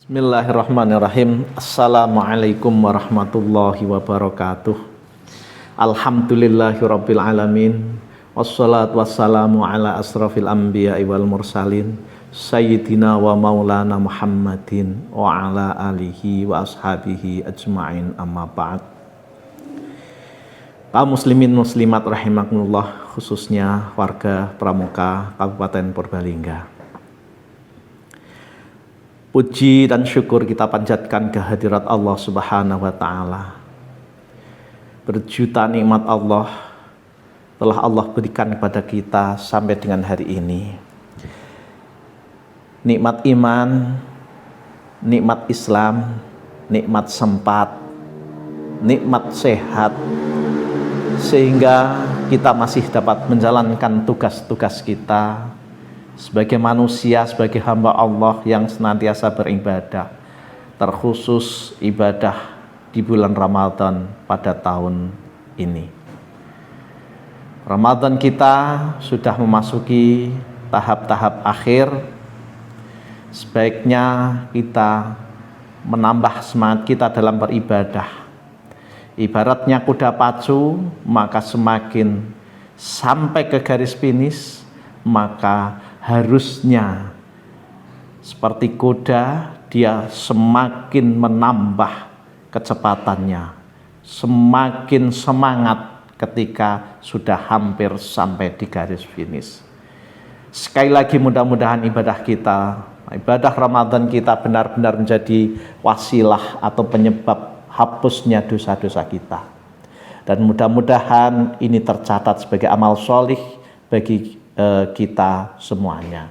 Bismillahirrahmanirrahim. Assalamualaikum warahmatullahi wabarakatuh. Alhamdulillahirabbil alamin. Wassalatu wassalamu ala asrafil anbiya'i wal mursalin sayyidina wa maulana Muhammadin wa ala alihi wa ashabihi ajma'in, amma ba'd. Kaum muslimin muslimat rahimakumullah, khususnya warga Pramuka Kabupaten Purbalingga. Puji dan syukur kita panjatkan kehadirat Allah Subhanahu wa Ta'ala. Berjuta nikmat Allah telah Allah berikan kepada kita sampai dengan hari ini. Nikmat iman, nikmat Islam, nikmat sempat, nikmat sehat, sehingga kita masih dapat menjalankan tugas-tugas kita sebagai manusia, sebagai hamba Allah yang senantiasa beribadah, terkhusus ibadah di bulan Ramadan pada tahun ini. Ramadan kita sudah memasuki tahap-tahap akhir. Sebaiknya kita menambah semangat kita dalam beribadah. Ibaratnya kuda pacu, maka semakin sampai ke garis finish, maka harusnya seperti kuda, dia semakin menambah kecepatannya, semakin semangat ketika sudah hampir sampai di garis finish. Sekali lagi, mudah-mudahan ibadah kita, ibadah Ramadan kita benar-benar menjadi wasilah atau penyebab hapusnya dosa-dosa kita. Dan mudah-mudahan ini tercatat sebagai amal solih bagi kita semuanya.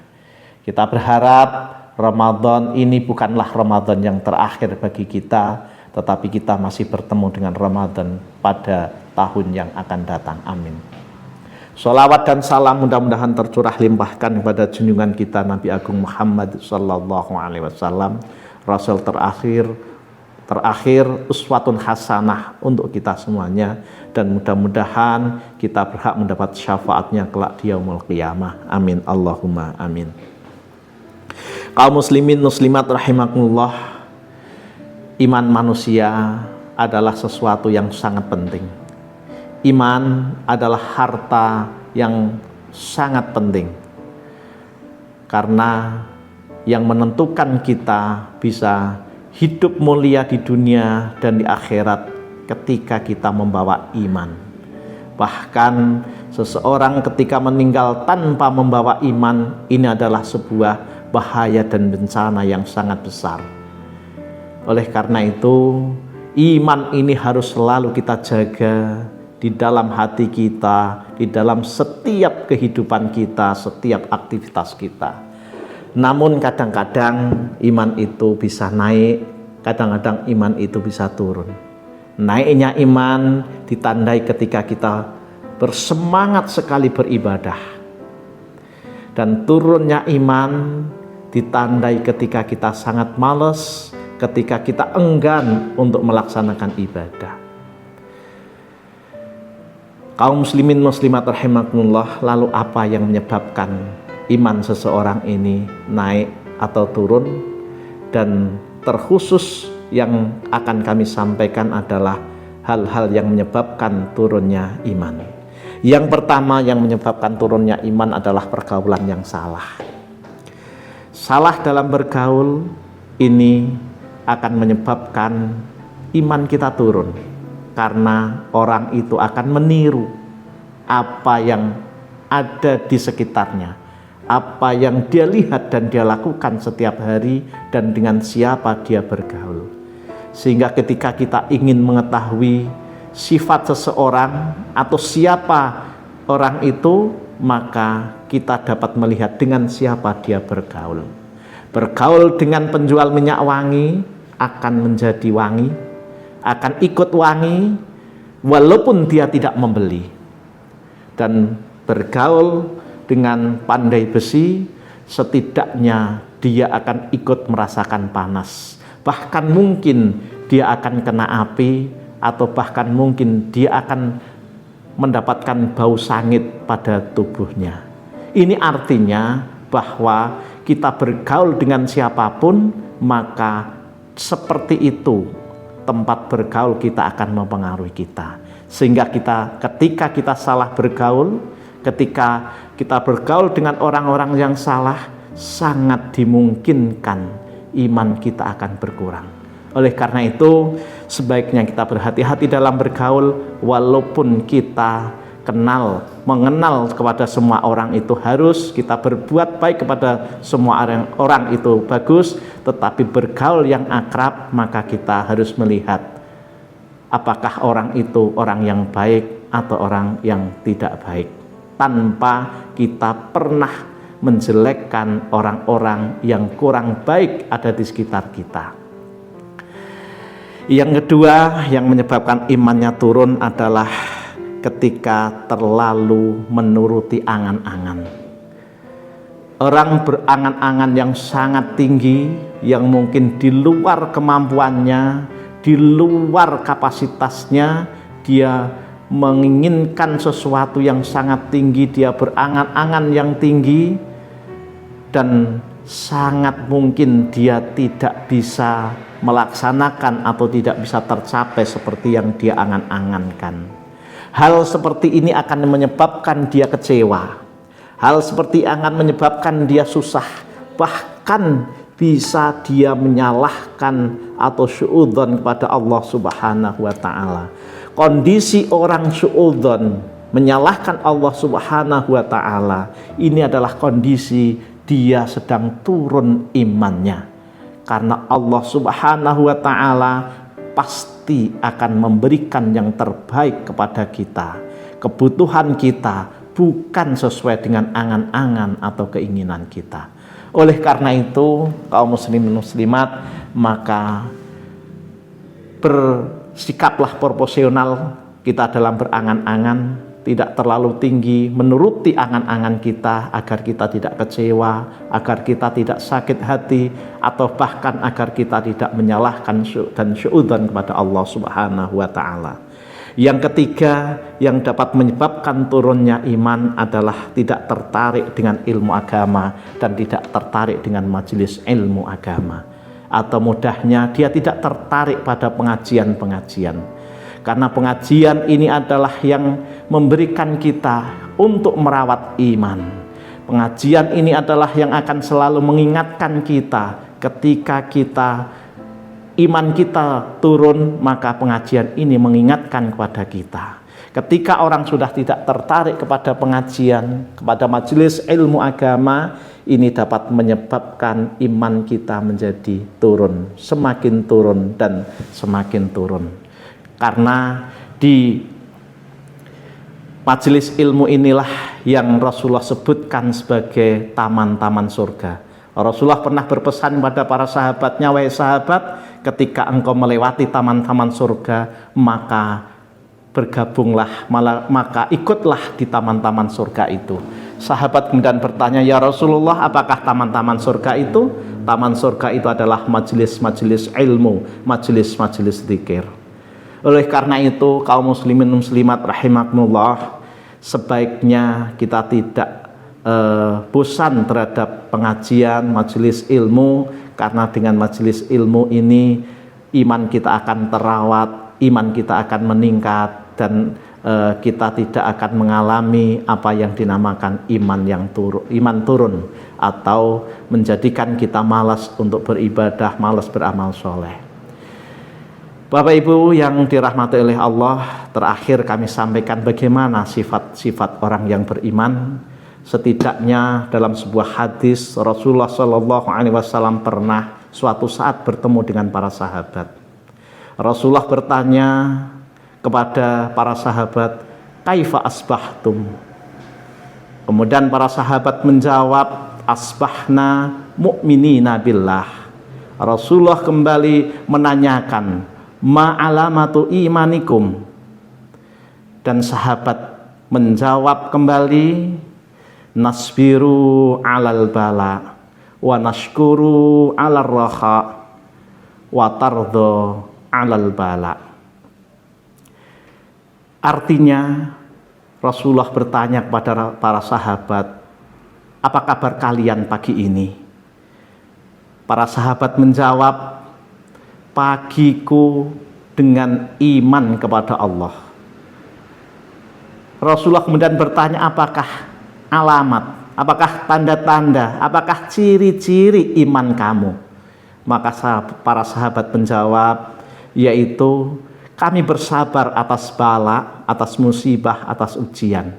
Kita berharap Ramadan ini bukanlah Ramadan yang terakhir bagi kita, tetapi kita masih bertemu dengan Ramadan pada tahun yang akan datang. Amin. Sholawat dan salam mudah-mudahan tercurah limpahkan kepada junjungan kita Nabi Agung Muhammad sallallahu alaihi wasallam, Rasul terakhir, uswatun hasanah untuk kita semuanya, dan mudah-mudahan kita berhak mendapat syafaatnya kelak di yaumul qiyamah. Amin Allahumma amin. Kaum muslimin muslimat rahimakumullah, iman manusia adalah sesuatu yang sangat penting. Iman adalah harta yang sangat penting, karena yang menentukan kita bisa hidup mulia di dunia dan di akhirat ketika kita membawa iman. Bahkan seseorang ketika meninggal tanpa membawa iman, ini adalah sebuah bahaya dan bencana yang sangat besar. Oleh karena itu, iman ini harus selalu kita jaga di dalam hati kita, di dalam setiap kehidupan kita, setiap aktivitas kita. Namun kadang-kadang iman itu bisa naik, kadang-kadang iman itu bisa turun. Naiknya iman ditandai ketika kita bersemangat sekali beribadah, dan turunnya iman ditandai ketika kita sangat malas, ketika kita enggan untuk melaksanakan ibadah. Kaum muslimin muslimat rahimakumullah, lalu apa yang menyebabkan iman seseorang ini naik atau turun? Dan terkhusus yang akan kami sampaikan adalah hal-hal yang menyebabkan turunnya iman. Yang pertama yang menyebabkan turunnya iman adalah pergaulan yang salah. Salah dalam bergaul ini akan menyebabkan iman kita turun, karena orang itu akan meniru apa yang ada di sekitarnya, apa yang dia lihat dan dia lakukan setiap hari, dan dengan siapa dia bergaul. Sehingga ketika kita ingin mengetahui sifat seseorang atau siapa orang itu, maka kita dapat melihat dengan siapa dia bergaul. Bergaul dengan penjual minyak wangi akan menjadi wangi, akan ikut wangi walaupun dia tidak membeli. Dan bergaul dengan pandai besi, setidaknya dia akan ikut merasakan panas. Bahkan mungkin dia akan kena api, atau bahkan mungkin dia akan mendapatkan bau sangit pada tubuhnya. Ini artinya bahwa kita bergaul dengan siapapun, maka seperti itu tempat bergaul kita akan mempengaruhi kita. Sehingga ketika kita salah bergaul, ketika kita bergaul dengan orang-orang yang salah, sangat dimungkinkan iman kita akan berkurang. Oleh karena itu, sebaiknya kita berhati-hati dalam bergaul. Walaupun kita mengenal kepada semua orang itu harus, kita berbuat baik kepada semua orang itu bagus, tetapi bergaul yang akrab, maka kita harus melihat apakah orang itu orang yang baik atau orang yang tidak baik, tanpa kita pernah menjelekkan orang-orang yang kurang baik ada di sekitar kita. Yang kedua yang menyebabkan imannya turun adalah ketika terlalu menuruti angan-angan. Orang berangan-angan yang sangat tinggi, yang mungkin di luar kemampuannya, di luar kapasitasnya, dia menginginkan sesuatu yang sangat tinggi, dia berangan-angan yang tinggi, dan sangat mungkin dia tidak bisa melaksanakan atau tidak bisa tercapai seperti yang dia angan-angankan. Hal seperti ini akan menyebabkan dia kecewa. Hal seperti akan menyebabkan dia susah. Bahkan bisa dia menyalahkan atau suudzon kepada Allah Subhanahu wa ta'ala. Kondisi orang suudzon, menyalahkan Allah Subhanahu wa ta'ala, ini adalah kondisi dia sedang turun imannya. Karena Allah Subhanahu wa ta'ala pasti akan memberikan yang terbaik kepada kita. Kebutuhan kita bukan sesuai dengan angan-angan atau keinginan kita. Oleh karena itu, kaum muslimin muslimat, maka bersikaplah proporsional kita dalam berangan-angan, tidak terlalu tinggi, menuruti angan-angan kita agar kita tidak kecewa, agar kita tidak sakit hati, atau bahkan agar kita tidak menyalahkan dan syuudzon kepada Allah Subhanahu wa ta'ala. Yang ketiga yang dapat menyebabkan turunnya iman adalah tidak tertarik dengan ilmu agama dan tidak tertarik dengan majelis ilmu agama, atau mudahnya dia tidak tertarik pada pengajian-pengajian. Karena pengajian ini adalah yang memberikan kita untuk merawat iman. Pengajian ini adalah yang akan selalu mengingatkan kita ketika iman kita turun, maka pengajian ini mengingatkan kepada kita. Ketika orang sudah tidak tertarik kepada pengajian, kepada majelis ilmu agama, ini dapat menyebabkan iman kita menjadi turun, semakin turun dan semakin turun. Karena di majelis ilmu inilah yang Rasulullah sebutkan sebagai taman-taman surga. Rasulullah pernah berpesan pada para sahabatnya, wahai sahabat, ketika engkau melewati taman-taman surga, maka bergabunglah, maka ikutlah di taman-taman surga itu. Sahabat kemudian bertanya, ya Rasulullah, apakah taman-taman surga itu? Taman surga itu adalah majelis-majelis ilmu, majelis-majelis zikir. Oleh karena itu, kaum muslimin muslimat rahimakumullah, sebaiknya kita tidak bosan terhadap pengajian, majelis ilmu, karena dengan majelis ilmu ini iman kita akan terawat, iman kita akan meningkat, dan kita tidak akan mengalami apa yang dinamakan iman turun, atau menjadikan kita malas untuk beribadah, malas beramal soleh. Bapak Ibu yang dirahmati oleh Allah, terakhir kami sampaikan bagaimana sifat-sifat orang yang beriman. Setidaknya dalam sebuah hadis, Rasulullah SAW pernah suatu saat bertemu dengan para sahabat. Rasulullah bertanya kepada para sahabat, kaifa asbahtum? Kemudian para sahabat menjawab, asbahna mu'minina billah. Rasulullah kembali menanyakan, ma alamatu imanikum? Dan sahabat menjawab kembali, nasbiru alal bala wa nashkuru alal raha wa tardho alal bala. Artinya Rasulullah bertanya kepada para sahabat, apa kabar kalian pagi ini? Para sahabat menjawab, pagiku dengan iman kepada Allah. Rasulullah kemudian bertanya, apakah alamat, apakah tanda-tanda, apakah ciri-ciri iman kamu? Maka para sahabat menjawab, yaitu kami bersabar atas bala, atas musibah, atas ujian.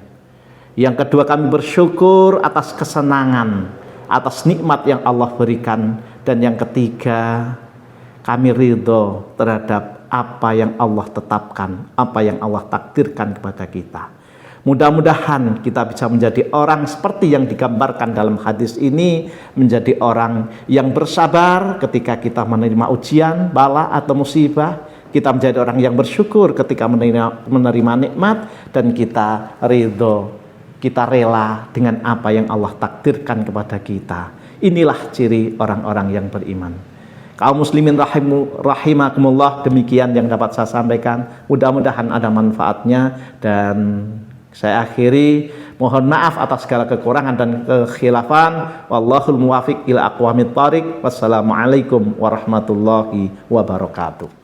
Yang kedua, kami bersyukur atas kesenangan, atas nikmat yang Allah berikan. Dan yang ketiga, kami ridho terhadap apa yang Allah tetapkan, apa yang Allah takdirkan kepada kita. Mudah-mudahan kita bisa menjadi orang seperti yang digambarkan dalam hadis ini, menjadi orang yang bersabar ketika kita menerima ujian, bala atau musibah. Kita menjadi orang yang bersyukur ketika menerima nikmat, dan kita ridho, kita rela dengan apa yang Allah takdirkan kepada kita. Inilah ciri orang-orang yang beriman. Kaum muslimin rahimakumullah, demikian yang dapat saya sampaikan. Mudah-mudahan ada manfaatnya, dan saya akhiri, mohon maaf atas segala kekurangan dan kekhilafan. Wallahul muwafiq ila aqwamit thariq. Wassalamualaikum warahmatullahi wabarakatuh.